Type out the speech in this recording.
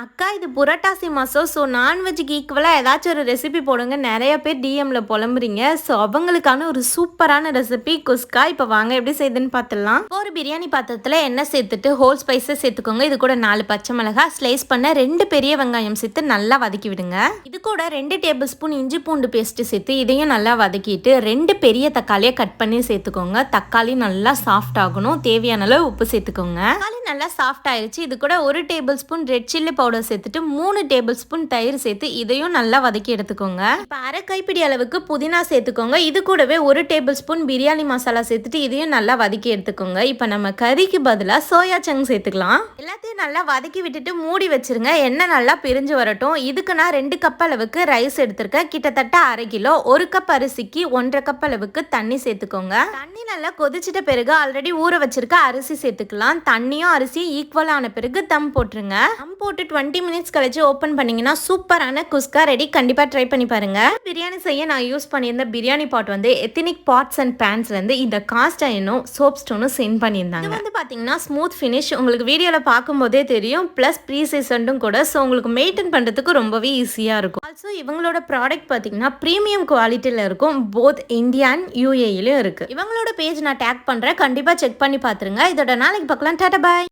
அக்கா இது புரட்டாசி மாதம். ஸோ நான்வெஜ்ஜுக்கு ஈக்குவலாக ஏதாச்சும் ஒரு ரெசிபி போடுங்க. நிறைய பேர் டிஎம்ல புலம்புறீங்க. ஸோ அவங்களுக்கான ஒரு சூப்பரான ரெசிபி குஸ்கா. இப்போ வாங்க எப்படி செய்யுதுன்னு பார்த்துடலாம். ஒரு பிரியாணி பாத்திரத்தில் எண்ணெய் சேர்த்துட்டு ஹோல் ஸ்பைஸை சேர்த்துக்கோங்க. இது கூட 4 பச்சை மிளகாய் ஸ்லைஸ் பண்ண 2 பெரிய வெங்காயம் சேர்த்து நல்லா வதக்கி விடுங்க. இது கூட 2 டேபிள் ஸ்பூன் இஞ்சி பூண்டு பேஸ்ட்டு சேர்த்து இதையும் நல்லா வதக்கிட்டு 2 பெரிய தக்காளியை கட் பண்ணி சேர்த்துக்கோங்க. தக்காளி நல்லா சாஃப்ட் ஆகணும். தேவையான அளவு உப்பு சேர்த்துக்கோங்க. தக்காளி நல்லா சாஃப்ட் ஆயிடுச்சு. இது கூட 1 table spoon red chilli powder சேர்த்துட்டு 3 டேபிள் ஸ்பூன் தயிர் சேர்த்து இதையும் நல்லா வதக்கி எடுத்துக்கோங்க. இப்போ அரை கைப்பிடி அளவுக்கு புதினா சேர்த்துக்கோங்க. இது கூடவே 1 டேபிள் ஸ்பூன் பிரியாணி மசாலா சேர்த்துட்டு இதையும் நல்லா வதக்கி எடுத்துக்கோங்க. இப்போ நம்ம கறிக்கு பதிலாக சோயா சங்க் சேர்த்துக்கலாம். எல்லாத்தையும் நல்லா வதக்கி விட்டுட்டு மூடி வச்சிருங்க. எண்ணெய் நல்லா பிரிஞ்சு வரட்டும். இதுக்கு நான் 2 கப் அளவுக்கு ரைஸ் எடுத்திருக்கேன். கிட்டத்தட்ட 1/2 கிலோ. 1 கப் அரிசிக்கு 1/2 கப் அளவுக்கு தண்ணி சேர்த்துக்கோங்க. தண்ணி நல்லா கொதிச்சிட்ட பிறகு ஆல்ரெடி ஊற வச்சிருக்க அரிசி சேர்த்துக்கலாம். தண்ணியும் அரிசியும் ஈக்குவலான பிறகு தம் போட்டுருங்க. தம் போட்டு 20 மினிட்ஸ் கழிச்சு ஓப்பன் பண்ணீங்கன்னா சூப்பரான குஸ்கா ரெடி. கண்டிப்பாக ட்ரை பண்ணி பாருங்க. பிரியாணி செய்ய நான் யூஸ் பண்ணியிருந்த பிரியாணி பாட் வந்து எத்தனிக் பாட்ஸ் அண்ட் பேன்ஸ்லேருந்து இந்த காஸ்ட் அயனும் சோப் ஸ்டோனும் சென்ட் பண்ணியிருந்தாங்க. இது வந்து பார்த்தீங்கன்னா ஸ்மூத் ஃபினிஷ். உங்களுக்கு வீடியோவில் பார்க்கும்போதே தெரியும். ப்ளஸ் ப்ரீ சீசன்டும் கூட. ஸோ உங்களுக்கு மெயின்டைன் பண்ணுறதுக்கு ரொம்பவே ஈஸியாக இருக்கும். ஆல்சோ இவங்களோட ப்ராடக்ட் பார்த்தீங்கன்னா ப்ரீமியம் குவாலிட்டியில் இருக்கும். போத் இந்தியா அண்ட் யூஏயிலும் இருக்குது. இவங்களோட பேஜ் நான் டேக் பண்ணுறேன். கண்டிப்பாக செக் பண்ணி பார்த்துருங்க. இதோட நாளைக்கு பார்க்கலாம். டாடா பாய்.